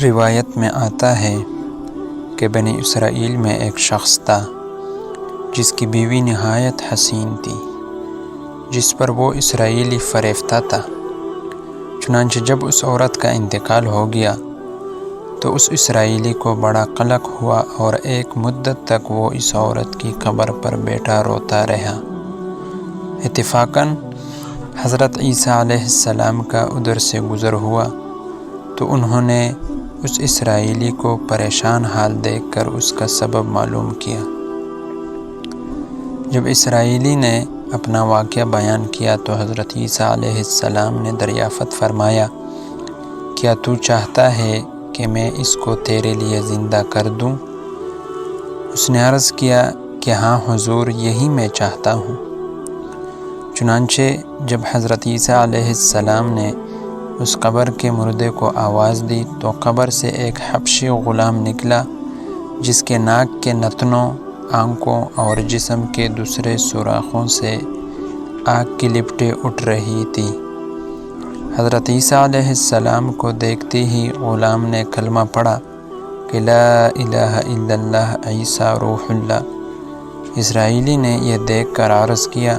روایت میں آتا ہے کہ بنی اسرائیل میں ایک شخص تھا جس کی بیوی نہایت حسین تھی، جس پر وہ اسرائیلی فریفتہ تھا۔ چنانچہ جب اس عورت کا انتقال ہو گیا تو اس اسرائیلی کو بڑا قلق ہوا اور ایک مدت تک وہ اس عورت کی قبر پر بیٹھا روتا رہا۔ اتفاقاً حضرت عیسیٰ علیہ السلام کا ادھر سے گزر ہوا تو انہوں نے اس اسرائیلی کو پریشان حال دیکھ کر اس کا سبب معلوم کیا۔ جب اسرائیلی نے اپنا واقعہ بیان کیا تو حضرت عیسیٰ علیہ السلام نے دریافت فرمایا، کیا تو چاہتا ہے کہ میں اس کو تیرے لیے زندہ کر دوں؟ اس نے عرض کیا کہ ہاں حضور، یہی میں چاہتا ہوں۔ چنانچہ جب حضرت عیسیٰ علیہ السلام نے اس قبر کے مردے کو آواز دی تو قبر سے ایک حبشی غلام نکلا جس کے ناک کے نتنوں، آنکھوں اور جسم کے دوسرے سوراخوں سے آگ کی لپٹیں اٹھ رہی تھی۔ حضرت عیسیٰ علیہ السلام کو دیکھتے ہی غلام نے کلمہ پڑھا کہ لا الہ الا اللہ عیسیٰ روح اللہ۔ اسرائیلی نے یہ دیکھ کر عرض کیا،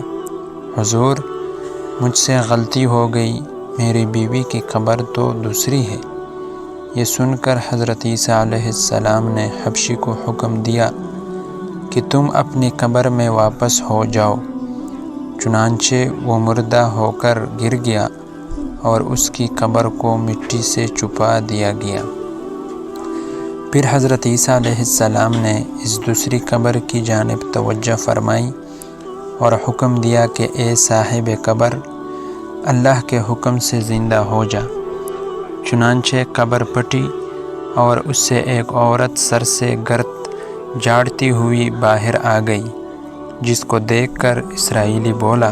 حضور، مجھ سے غلطی ہو گئی، میری بیوی کی قبر تو دوسری ہے۔ یہ سن کر حضرت عیسیٰ علیہ السلام نے حبشی کو حکم دیا کہ تم اپنی قبر میں واپس ہو جاؤ۔ چنانچہ وہ مردہ ہو کر گر گیا اور اس کی قبر کو مٹی سے چھپا دیا گیا۔ پھر حضرت عیسیٰ علیہ السلام نے اس دوسری قبر کی جانب توجہ فرمائی اور حکم دیا کہ اے صاحب قبر، اللہ کے حکم سے زندہ ہو جا۔ چنانچہ قبر پھٹی اور اس سے ایک عورت سر سے گرد جھاڑتی ہوئی باہر آ گئی، جس کو دیکھ کر اسرائیلی بولا،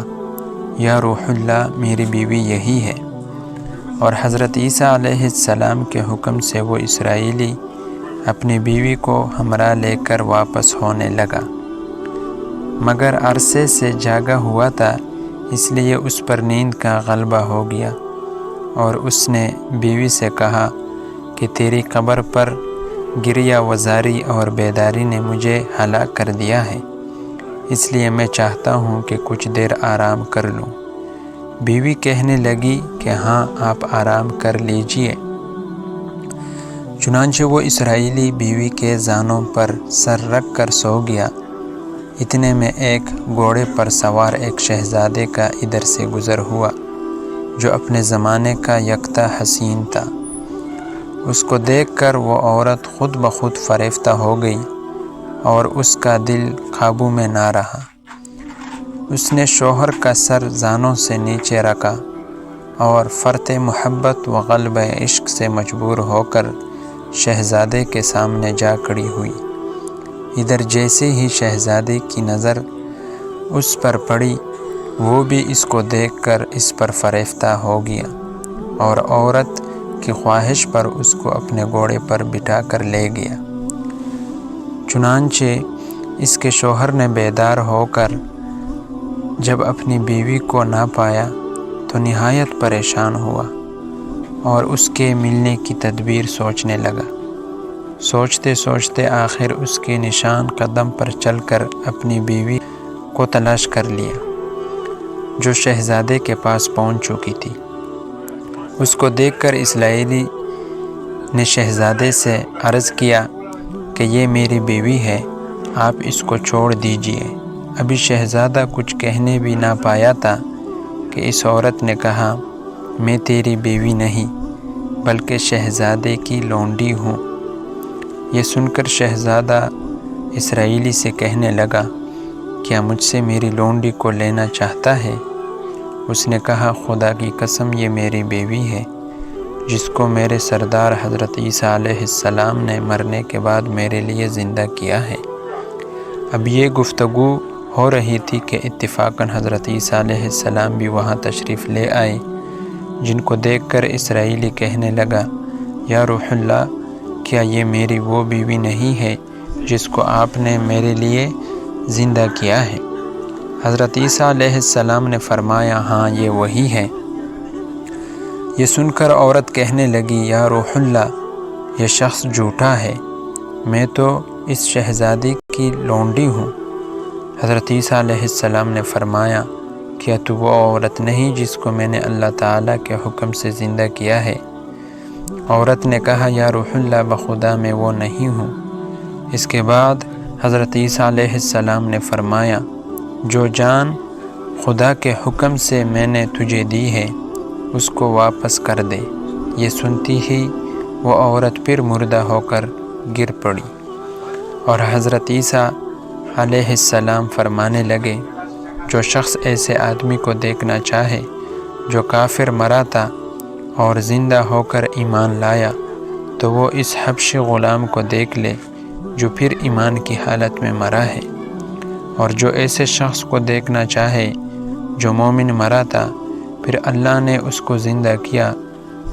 یا روح اللہ، میری بیوی یہی ہے۔ اور حضرت عیسیٰ علیہ السلام کے حکم سے وہ اسرائیلی اپنی بیوی کو ہمراہ لے کر واپس ہونے لگا، مگر عرصے سے جاگا ہوا تھا، اس لیے اس پر نیند کا غلبہ ہو گیا، اور اس نے بیوی سے کہا کہ تیری قبر پر گریہ وزاری اور بیداری نے مجھے ہلاک کر دیا ہے، اس لیے میں چاہتا ہوں کہ کچھ دیر آرام کر لوں۔ بیوی کہنے لگی کہ ہاں، آپ آرام کر لیجئے۔ چنانچہ وہ اسرائیلی بیوی کے زانوں پر سر رکھ کر سو گیا۔ اتنے میں ایک گھوڑے پر سوار ایک شہزادے کا ادھر سے گزر ہوا جو اپنے زمانے کا یکتا حسین تھا۔ اس کو دیکھ کر وہ عورت خود بخود فریفتہ ہو گئی اور اس کا دل قابو میں نہ رہا۔ اس نے شوہر کا سر زانوں سے نیچے رکھا اور فرط محبت و غلبہ عشق سے مجبور ہو کر شہزادے کے سامنے جا کھڑی ہوئی۔ ادھر جیسے ہی شہزادے کی نظر اس پر پڑی، وہ بھی اس کو دیکھ کر اس پر فریفتہ ہو گیا اور عورت کی خواہش پر اس کو اپنے گھوڑے پر بٹھا کر لے گیا۔ چنانچہ اس کے شوہر نے بیدار ہو کر جب اپنی بیوی کو نہ پایا تو نہایت پریشان ہوا اور اس کے ملنے کی تدبیر سوچنے لگا۔ سوچتے سوچتے آخر اس کے نشان قدم پر چل کر اپنی بیوی کو تلاش کر لیا، جو شہزادے کے پاس پہنچ چکی تھی۔ اس کو دیکھ کر اسرائیلی نے شہزادے سے عرض کیا کہ یہ میری بیوی ہے، آپ اس کو چھوڑ دیجئے۔ ابھی شہزادہ کچھ کہنے بھی نہ پایا تھا کہ اس عورت نے کہا، میں تیری بیوی نہیں بلکہ شہزادے کی لونڈی ہوں۔ یہ سن کر شہزادہ اسرائیلی سے کہنے لگا، کیا مجھ سے میری لونڈی کو لینا چاہتا ہے؟ اس نے کہا، خدا کی قسم، یہ میری بیوی ہے جس کو میرے سردار حضرت عیسیٰ علیہ السلام نے مرنے کے بعد میرے لیے زندہ کیا ہے۔ اب یہ گفتگو ہو رہی تھی کہ اتفاقاً حضرت عیسیٰ علیہ السلام بھی وہاں تشریف لے آئے، جن کو دیکھ کر اسرائیلی کہنے لگا، یا روح اللہ، کیا یہ میری وہ بیوی نہیں ہے جس کو آپ نے میرے لیے زندہ کیا ہے؟ حضرت عیسیٰ علیہ السلام نے فرمایا، ہاں، یہ وہی ہے۔ یہ سن کر عورت کہنے لگی، یا روح اللہ، یہ شخص جھوٹا ہے، میں تو اس شہزادی کی لونڈی ہوں۔ حضرت عیسیٰ علیہ السلام نے فرمایا، کیا تو وہ عورت نہیں جس کو میں نے اللہ تعالیٰ کے حکم سے زندہ کیا ہے؟ عورت نے کہا، یا روح اللہ، بخدا میں وہ نہیں ہوں۔ اس کے بعد حضرت عیسیٰ علیہ السلام نے فرمایا، جو جان خدا کے حکم سے میں نے تجھے دی ہے اس کو واپس کر دے۔ یہ سنتی ہی وہ عورت پھر مردہ ہو کر گر پڑی، اور حضرت عیسیٰ علیہ السلام فرمانے لگے، جو شخص ایسے آدمی کو دیکھنا چاہے جو کافر مرا تھا اور زندہ ہو کر ایمان لایا، تو وہ اس حبشی غلام کو دیکھ لے جو پھر ایمان کی حالت میں مرا ہے، اور جو ایسے شخص کو دیکھنا چاہے جو مومن مرا تھا پھر اللہ نے اس کو زندہ کیا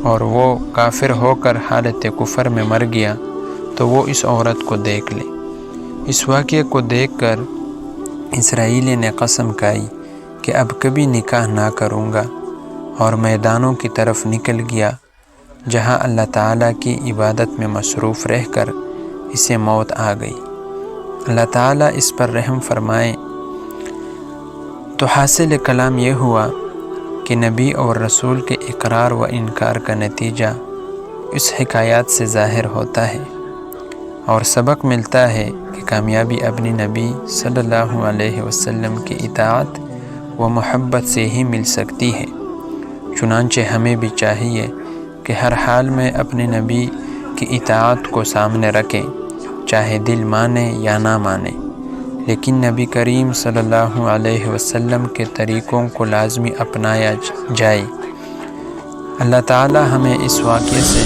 اور وہ کافر ہو کر حالت کفر میں مر گیا، تو وہ اس عورت کو دیکھ لے۔ اس واقعے کو دیکھ کر اسرائیلی نے قسم کھائی کہ اب کبھی نکاح نہ کروں گا، اور میدانوں کی طرف نکل گیا جہاں اللہ تعالیٰ کی عبادت میں مصروف رہ کر اسے موت آ گئی۔ اللہ تعالیٰ اس پر رحم فرمائے۔ تو حاصل کلام یہ ہوا کہ نبی اور رسول کے اقرار و انکار کا نتیجہ اس حکایات سے ظاہر ہوتا ہے، اور سبق ملتا ہے کہ کامیابی اپنے نبی صلی اللہ علیہ وسلم کی اطاعت و محبت سے ہی مل سکتی ہے۔ چنانچہ ہمیں بھی چاہیے کہ ہر حال میں اپنے نبی کی اطاعت کو سامنے رکھیں، چاہے دل مانے یا نہ مانے، لیکن نبی کریم صلی اللہ علیہ وسلم کے طریقوں کو لازمی اپنایا جائے۔ اللہ تعالی ہمیں اس واقعے سے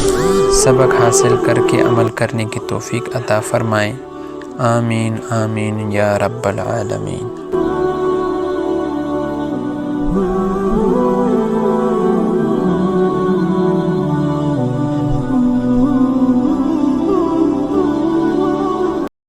سبق حاصل کر کے عمل کرنے کی توفیق عطا فرمائے۔ آمین آمین یا رب العالمین۔